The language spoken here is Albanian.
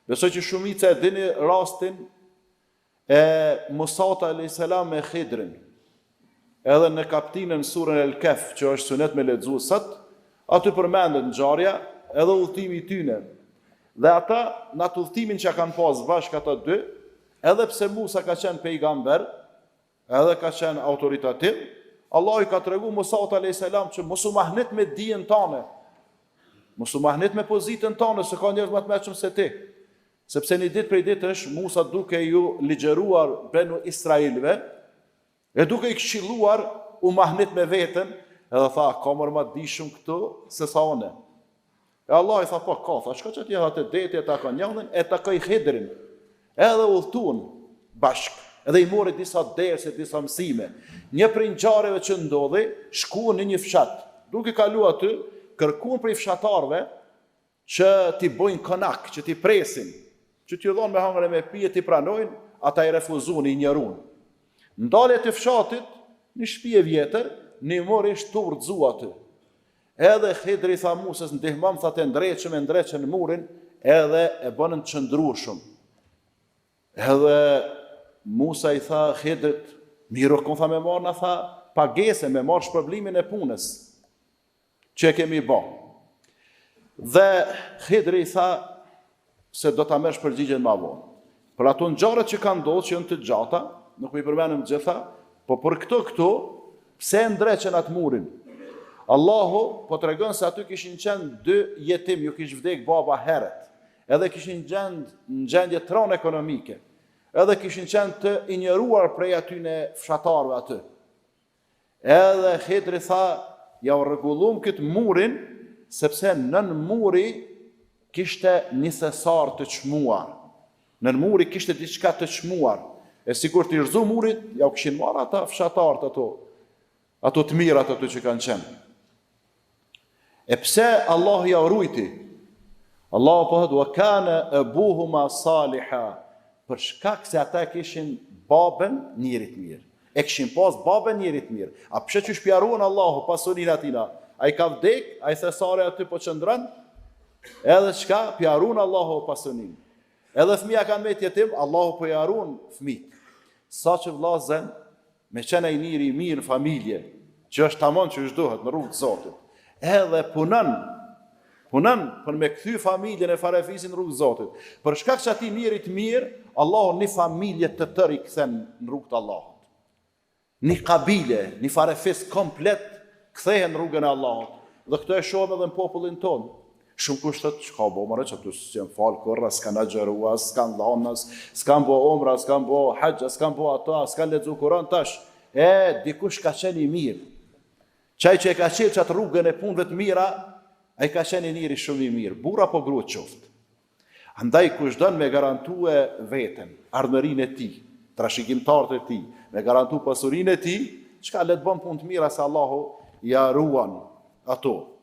Besoj që shumica e dini rastin e Musat a.s. me Khidrin. Edhe në kaptinën surën El-Kef, që është sunet me lexu sot, aty përmendet ngjarja edhe udhëtimi i tyre. Dhe ata në atë udhëtimin që kanë pas bashkë ata dy, edhe pse Musa ka qenë pejgamber, edhe ka qenë autoritativ, Allah i ka tregu Musat a.s. që mos u mahnit me dijen tane, mos u mahnit me pozitën tane, se ka njerëz më të mëshëm se ti. Sepse një ditë prej ditësh Musa duke ju ligjeruar benu Israilve, e duke i këshilluar u mahnit me veten, edhe tha, ka mërë ma dishëm këtu, se sa one. E Allah i tha, po, ka, tha, shko që t'ja të deti, e ta ka njëllin, e ta ka i Khidrin, edhe udhtun bashk, edhe i mori disa derse, disa mësime. Një prej ngjarjeve që ndodhi, shkuan në një fshat, duke kalu aty, kërkuan prej fshatarve që t'i bojnë konak, që t'i presin, që t'ju dhonë me hangre me pije, t'i pranojnë, ata i refuzun, i njërun. Ndalje të fshatit, një shtëpi e vjetër, një mori shtu rëdzu aty. Edhe Khidri tha Musës, ndihmam, tha të ndreqën murin, edhe e bënën të qëndrueshëm. Edhe Musa i tha Khidrit, miro kon tha me marrë, na tha, pagese, me marrë shpërblimin e punës, që e kemi ba. Dhe Khidri i tha, se do ta merresh përgjigjen më vonë. Për ato ngjarjet që kanë ndodhur, që janë të gjata, nuk më i përmenem gjitha, po për këto, pse ndreqen atë murin? Allahu po tregon se aty kishin qenë dy jetim, ju kish vdek baba herët, edhe kishin në gjendje tron ekonomike, edhe kishin qenë të injoruar prej atyne fshatarëve aty. Edhe Khidri tha, ja u rregullum këtë murin, sepse nën muri kishte një thesar të çmuar. Nën muri kishte diçka të çmuar. E sikur të rrëzu murit, ja u kishin marrë ata fshatarët ato të mirat ato që kanë qenë. E pse Allah ja urujti? Allah po thotë, wa kana abuhuma saliha, për shkak se ata kishin babën njerit mirë. E kishin pas babën njerit mirë. A pse që shpjaruan Allahu pasurinë atina? Ai ka vdek, ai thesare aty po qëndron, edhe çka pjaruan Allahu pasurinë. Edhe fëmia kanë me jetim, Allahu po jarun fëmijët. Sa që vllazën me qenë ai njëri i mirë në familje, që është tamam që është duhet në rrugë të Zotit. Edhe punon për me kthy familjen e farefisin në rrugë të Zotit. Për shkak se atij njëri të mirë, Allahu një familje të tërë i kthen në rrugë të Allahut. Një kabile, një farefis komplet kthehen në rrugën e Allahut. Dhe këtë e shohim edhe në popullin tonë. Shumë kushtet që ka bo mëre që të s'jen falë kërra, s'kan agjerua, s'kan dhanës, s'kan bo omra, s'kan bo haqja, s'kan bo ata, s'kan ledzu kuran tash. Dikush ka qenë i mirë. Qaj që e ka qenë që atë rrugën e punëve të mira, a i ka qenë i njëri shumë i mirë. Bura po grua qoftë. Andaj kush dënë me garantue veten, ardhmërinë e ti, trashëgimtarët e ti, me garantu pasurinë e ti, çka le të bën punë të mira se Allahu ja ruan ato.